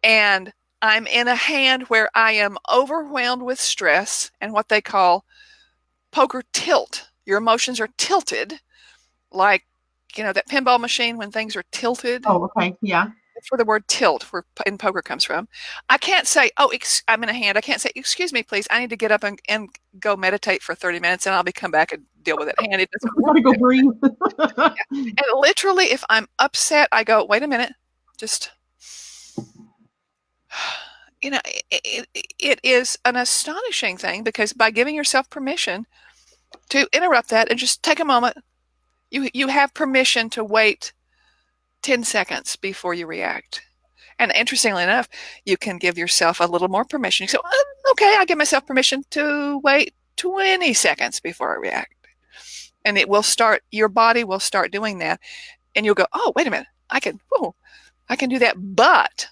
and I'm in a hand where I am overwhelmed with stress and what they call poker tilt. Your emotions are tilted, like, that pinball machine when things are tilted. Oh, okay. Yeah. That's where the word tilt in poker comes from. I can't say, oh, I'm in a hand. I can't say, excuse me, please. I need to get up and go meditate for 30 minutes and I'll come back and deal with that hand. It doesn't work. Gotta go breathe. Yeah. And literally, if I'm upset, I go, wait a minute, just, it is an astonishing thing, because by giving yourself permission to interrupt that and just take a moment, you have permission to wait 10 seconds before you react. And interestingly enough, you can give yourself a little more permission. You say, okay, I give myself permission to wait 20 seconds before I react. And your body will start doing that. And you'll go, oh, wait a minute, I can do that. But,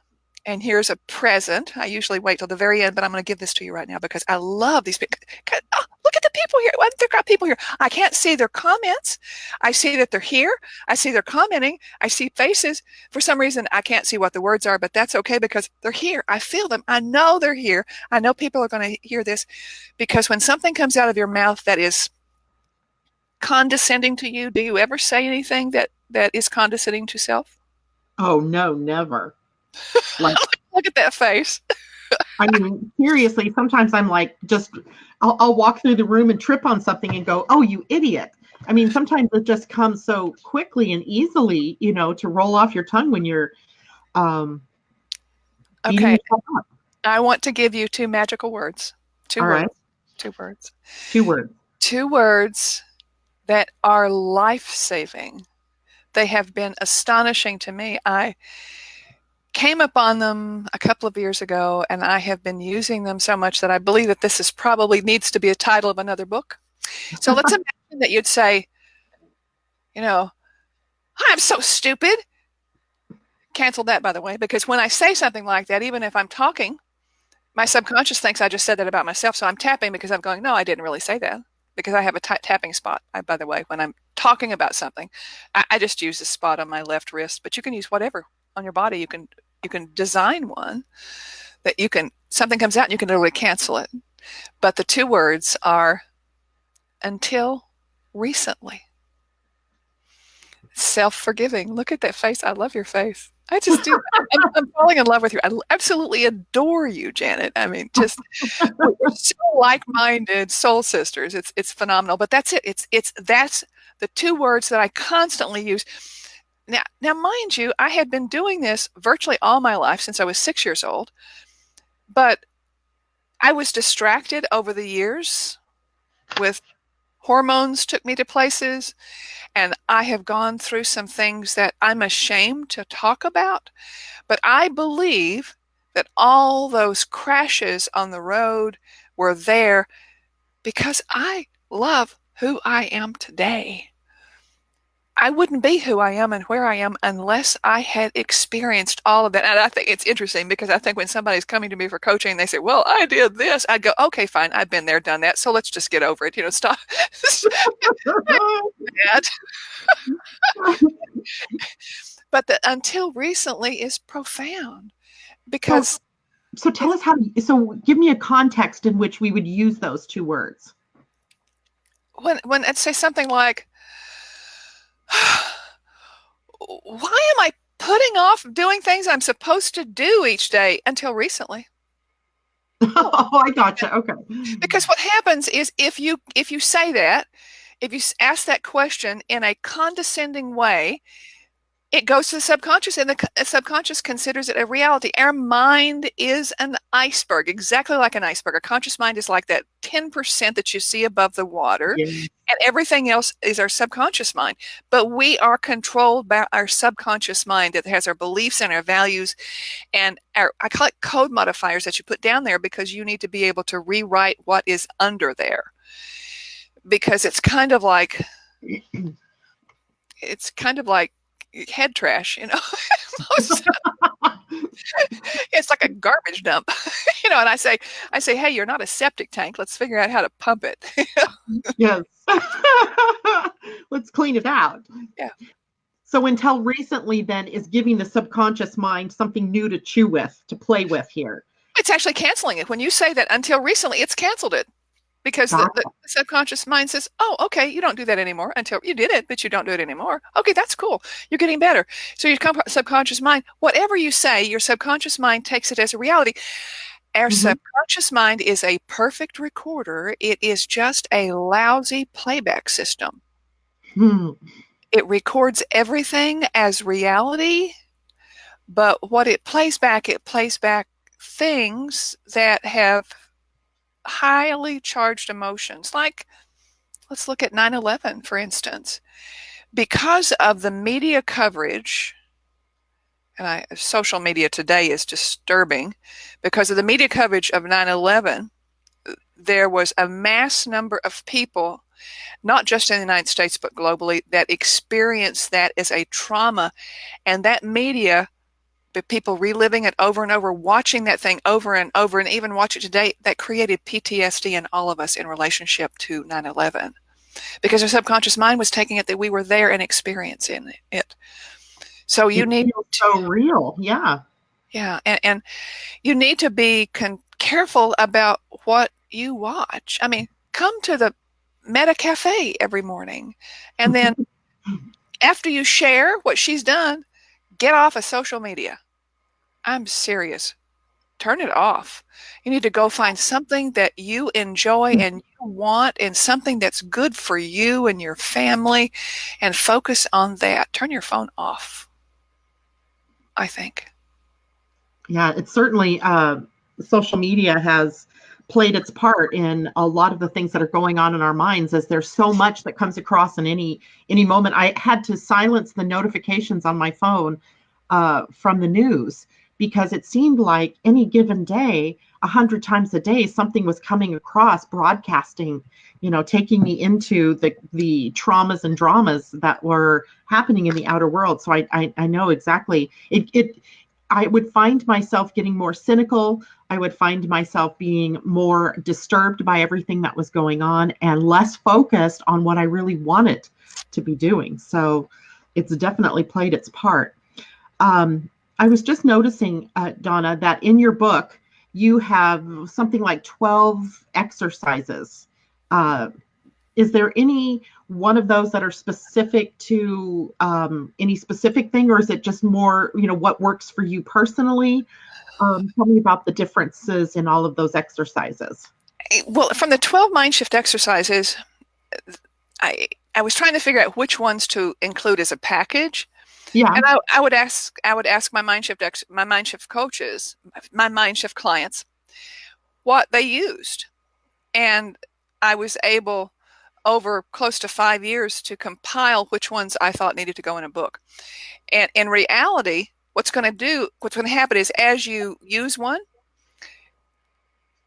and here's a present. I usually wait till the very end, but I'm going to give this to you right now because I love these people. Oh, look at the people here. They've got people here. I can't see their comments. I see that they're here. I see they're commenting. I see faces. For some reason, I can't see what the words are, but that's okay because they're here. I feel them. I know they're here. I know people are going to hear this, because when something comes out of your mouth that is condescending to you, do you ever say anything that is condescending to self? Oh, no, never. Like, look at that face. I mean, seriously, sometimes I'm like, I'll walk through the room and trip on something and go, oh, you idiot. I mean, sometimes it just comes so quickly and easily, to roll off your tongue when you're okay. I want to give you 2 magical words. 2 words. Right. 2 words. 2 words. 2 words that are life-saving. They have been astonishing to me. I came upon them a couple of years ago, and I have been using them so much that I believe that this is probably needs to be a title of another book. So let's imagine that you'd say, I'm so stupid. Cancel that, by the way, because when I say something like that, even if I'm talking, my subconscious thinks I just said that about myself. So I'm tapping because I'm going, no, I didn't really say that, because I have a tapping spot. By the way, when I'm talking about something, I just use a spot on my left wrist, but you can use whatever on your body. You can design one that something comes out and you can literally cancel it. But the 2 words are until recently. Self-forgiving. Look at that face. I love your face. I just do. I'm falling in love with you. I absolutely adore you, Janet. I mean, just we're so like-minded soul sisters. It's phenomenal. But that's it. That's the 2 words that I constantly use. Now, mind you, I had been doing this virtually all my life since I was 6 years old, but I was distracted over the years with hormones took me to places, and I have gone through some things that I'm ashamed to talk about, but I believe that all those crashes on the road were there because I love who I am today. I wouldn't be who I am and where I am unless I had experienced all of that. And I think it's interesting because I think when somebody's coming to me for coaching, they say, well, I did this. I'd go, okay, fine. I've been there, done that. So let's just get over it. Stop. But the until recently is profound because. So tell us so give me a context in which we would use those two words. When I'd say something like, why am I putting off doing things I'm supposed to do each day until recently? Oh, I gotcha. Okay. Because what happens is if you say that, if you ask that question in a condescending way, it goes to the subconscious, and the subconscious considers it a reality. Our mind is an iceberg, exactly like an iceberg. A conscious mind is like that 10% that you see above the water, and everything else is our subconscious mind. But we are controlled by our subconscious mind that has our beliefs and our values, and I call it code modifiers that you put down there because you need to be able to rewrite what is under there. Because it's kind of like head trash, It's like a garbage dump, And I say, hey, you're not a septic tank. Let's figure out how to pump it. Yes. Let's clean it out. Yeah. So until recently then is giving the subconscious mind something new to chew with, to play with here. It's actually canceling it. When you say that until recently, it's canceled it. Because the subconscious mind says, oh, okay, you don't do that anymore until you did it, but you don't do it anymore. Okay, that's cool. You're getting better. So your subconscious mind, whatever you say, your subconscious mind takes it as a reality. Our subconscious mind is a perfect recorder. It is just a lousy playback system. It records everything as reality, but what it plays back things that have highly charged emotions. Like, let's look at 9/11, for instance. Because of the media coverage, and social media today is disturbing, because of the media coverage of 9/11, there was a mass number of people, not just in the United States, but globally, that experienced that as a trauma. And that media, people reliving it over and over, watching that thing over and over, and even watch it today, that created PTSD in all of us in relationship to 9/11. Because our subconscious mind was taking it that we were there and experiencing it. So you need so real. Yeah. Yeah. And you need to be careful about what you watch. I mean, come to the Meta Cafe every morning. And then after you share what she's done, get off of social media. I'm serious. Turn it off. You need to go find something that you enjoy and you want, and something that's good for you and your family, and focus on that. Turn your phone off, I think. Yeah, it's certainly social media has played its part in a lot of the things that are going on in our minds, as there's so much that comes across in any moment. I had to silence the notifications on my phone from the news, because it seemed like any given day, 100 times a day, something was coming across, broadcasting, taking me into the traumas and dramas that were happening in the outer world. So I know exactly it. I would find myself getting more cynical. I would find myself being more disturbed by everything that was going on and less focused on what I really wanted to be doing. So it's definitely played its part. I was just noticing, Donna, that in your book, you have something like 12 exercises. Is there any one of those that are specific to any specific thing, or is it just more, what works for you personally? Tell me about the differences in all of those exercises. Well, from the 12 MindShift exercises, I was trying to figure out which ones to include as a package. Yeah. And I would ask my MindShift coaches, my MindShift clients, what they used. And I was able, over close to 5 years, to compile which ones I thought needed to go in a book. And in reality, what's going to happen is, as you use one,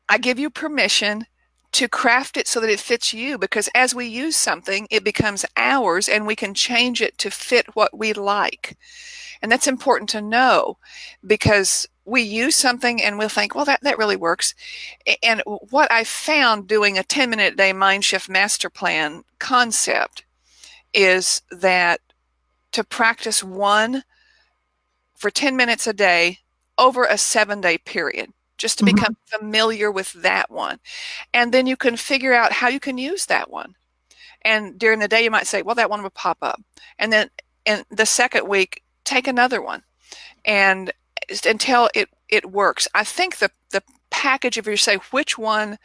I give you permission to craft it so that it fits you, because as we use something, it becomes ours and we can change it to fit what we like. And that's important to know, because we use something and we'll think, well, that really works. And what I found doing a 10-minute a day Mind Shift Master Plan concept is that to practice one for 10 minutes a day over a 7-day period, just to become familiar with that one. And then you can figure out how you can use that one. And during the day, you might say, well, that one will pop up. And then in the second week, take another one, and until it works. I think the package, if you say which ones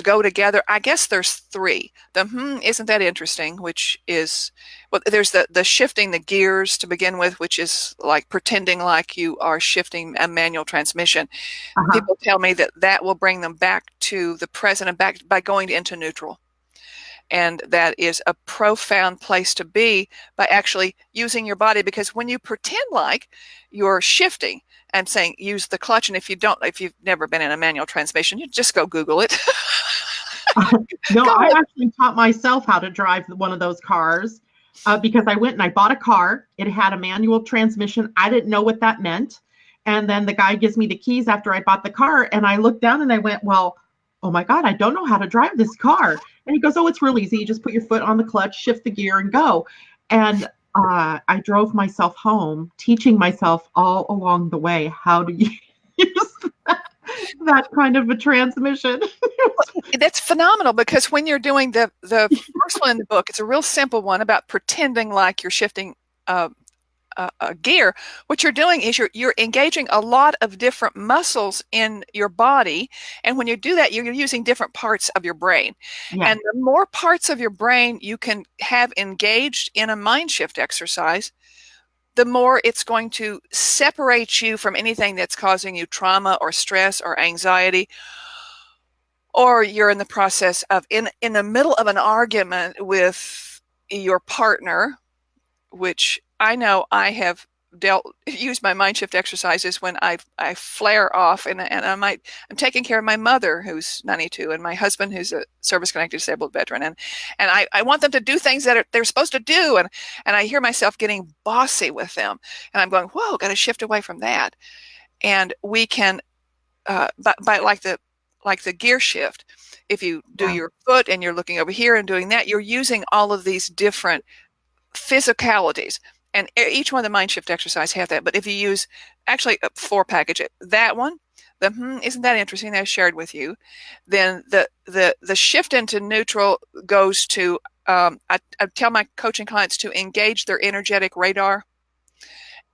go together, I guess there's 3. The isn't that interesting, which is, well, there's the shifting the gears to begin with, which is like pretending like you are shifting a manual transmission. People tell me that will bring them back to the present and back by going into neutral. And that is a profound place to be, by actually using your body, because when you pretend like you're shifting and saying use the clutch, and if you've never been in a manual transmission, you just go Google it. No, I actually taught myself how to drive one of those cars because I went and I bought a car. It had a manual transmission. I didn't know what that meant. And then the guy gives me the keys after I bought the car, and I looked down and I went, well, oh my God, I don't know how to drive this car. And he goes, oh, it's real easy. You just put your foot on the clutch, shift the gear, and go. And I drove myself home, teaching myself all along the way how to use that kind of a transmission. That's phenomenal, because when you're doing the first one in the book, it's a real simple one about pretending like you're shifting gear. What you're doing is you're engaging a lot of different muscles in your body, and when you do that, you're using different parts of your brain. And the more parts of your brain you can have engaged in a mind shift exercise, the more it's going to separate you from anything that's causing you trauma or stress or anxiety, or you're in the process of in the middle of an argument with your partner, which I know I have used my mind shift exercises when I flare off, and I'm taking care of my mother, who's 92, and my husband, who's a service-connected disabled veteran, and I want them to do things that they're supposed to do, and I hear myself getting bossy with them, and I'm going, whoa, got to shift away from that. And we can, by like the gear shift, if you do your foot and you're looking over here and doing that, you're using all of these different physicalities, and each one of the mind shift exercise have that. But if you use actually a 4 package, that one, isn't that interesting that I shared with you, then the shift into neutral goes to I tell my coaching clients to engage their energetic radar,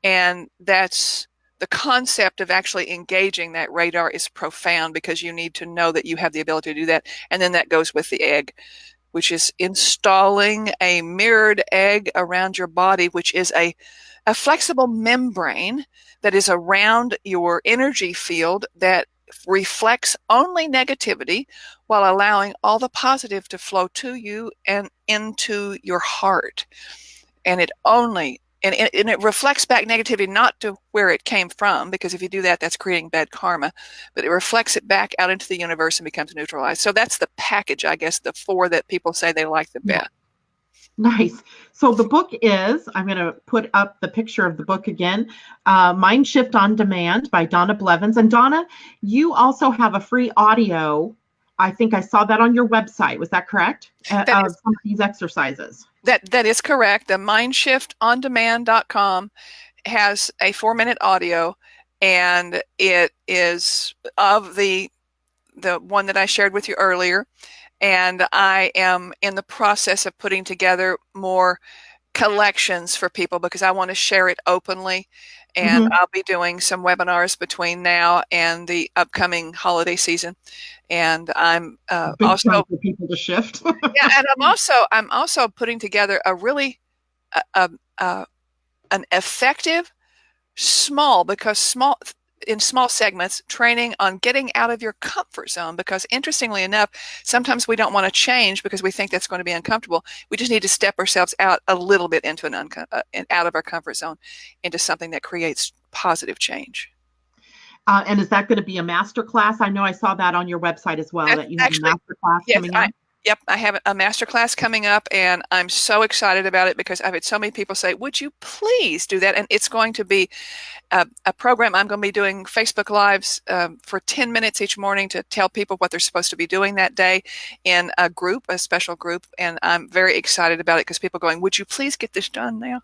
and that's the concept of actually engaging that radar is profound, because you need to know that you have the ability to do that. And then that goes with the egg, which is installing a mirrored egg around your body, which is a flexible membrane that is around your energy field that reflects only negativity while allowing all the positive to flow to you and into your heart. And it reflects back negativity, not to where it came from, because if you do that, that's creating bad karma, but it reflects it back out into the universe and becomes neutralized. So that's the package, I guess, the 4 that people say they like the best. Nice. So the book is, I'm going to put up the picture of the book again, Mind Shift On Demand by Donna Blevins. And Donna, you also have a free audio. I think I saw that on your website. Was that correct? Some of these exercises. That is correct. The MindShiftOnDemand.com has a 4-minute audio, and it is of the one that I shared with you earlier. And I am in the process of putting together more collections for people, because I want to share it openly. And I'll be doing some webinars between now and the upcoming holiday season. And I'm also for people to shift. yeah, and I'm also putting together a really an effective small segments training on getting out of your comfort zone, because interestingly enough, sometimes we don't want to change because we think that's going to be uncomfortable. We just need to step ourselves out a little bit into out of our comfort zone into something that creates positive change. And is that going to be a master class? I know I saw that on your website as well, that you have a master class coming up. Yep, I have a master class coming up, and I'm so excited about it because I've had so many people say, would you please do that? And it's going to be a program. I'm going to be doing Facebook Lives for 10 minutes each morning to tell people what they're supposed to be doing that day in a group, a special group. And I'm very excited about it because people are going, would you please get this done now?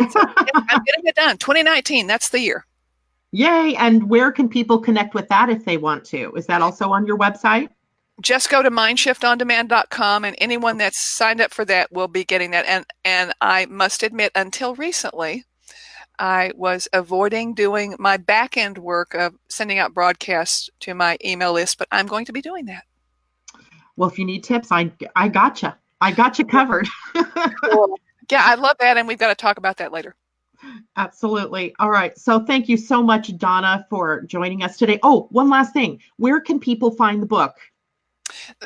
So, I'm getting it done. 2019, that's the year. Yay. And where can people connect with that if they want to? Is that also on your website? Just go to MindShiftOnDemand.com, and anyone that's signed up for that will be getting that. And I must admit, until recently, I was avoiding doing my back end work of sending out broadcasts to my email list, but I'm going to be doing that. Well, if you need tips, I gotcha. I got you covered. Cool. Yeah, I love that, and we've got to talk about that later. Absolutely. All right. So thank you so much, Donna, for joining us today. Oh, one last thing. Where can people find the book?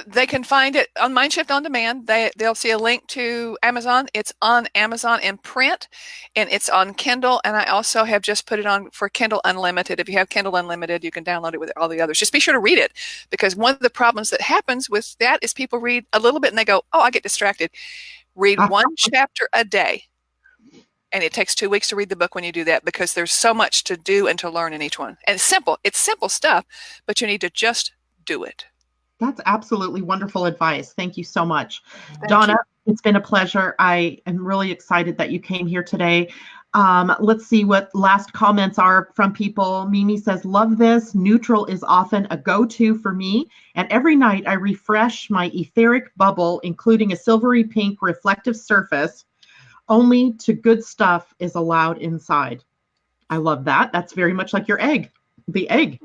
They can find it on MindShift On Demand. They'll see a link to Amazon. It's on Amazon in print, and it's on Kindle. And I also have just put it on for Kindle Unlimited. If you have Kindle Unlimited, you can download it with all the others. Just be sure to read it, because one of the problems that happens with that is people read a little bit and they go, oh, I get distracted. Read one chapter a day. And it takes 2 weeks to read the book when you do that, because there's so much to do and to learn in each one. And it's simple. It's simple stuff, but you need to just do it. That's absolutely wonderful advice. Thank you so much. Donna, it's been a pleasure. I am really excited that you came here today. Let's see what last comments are from people. Mimi says, love this. Neutral is often a go-to for me. And every night I refresh my etheric bubble, including a silvery pink reflective surface. Only to good stuff is allowed inside. I love that. That's very much like your egg, the egg.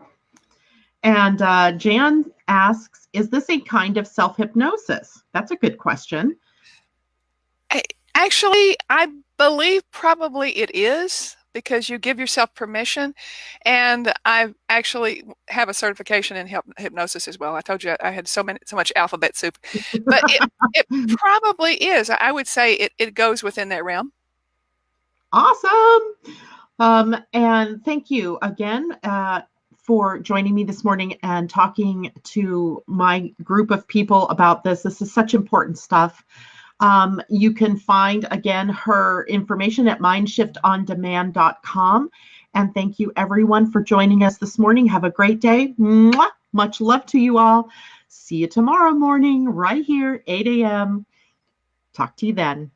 And Jan asks, is this a kind of self-hypnosis? That's a good question. Actually, I believe probably it is, because you give yourself permission. And I actually have a certification in hypnosis as well. I told you I had so much alphabet soup, but it probably is. I would say it goes within that realm. Awesome. And thank you again for joining me this morning and talking to my group of people about this. This is such important stuff. You can find, again, her information at MindShiftOnDemand.com. And thank you, everyone, for joining us this morning. Have a great day. Mwah! Much love to you all. See you tomorrow morning right here, 8 a.m. Talk to you then.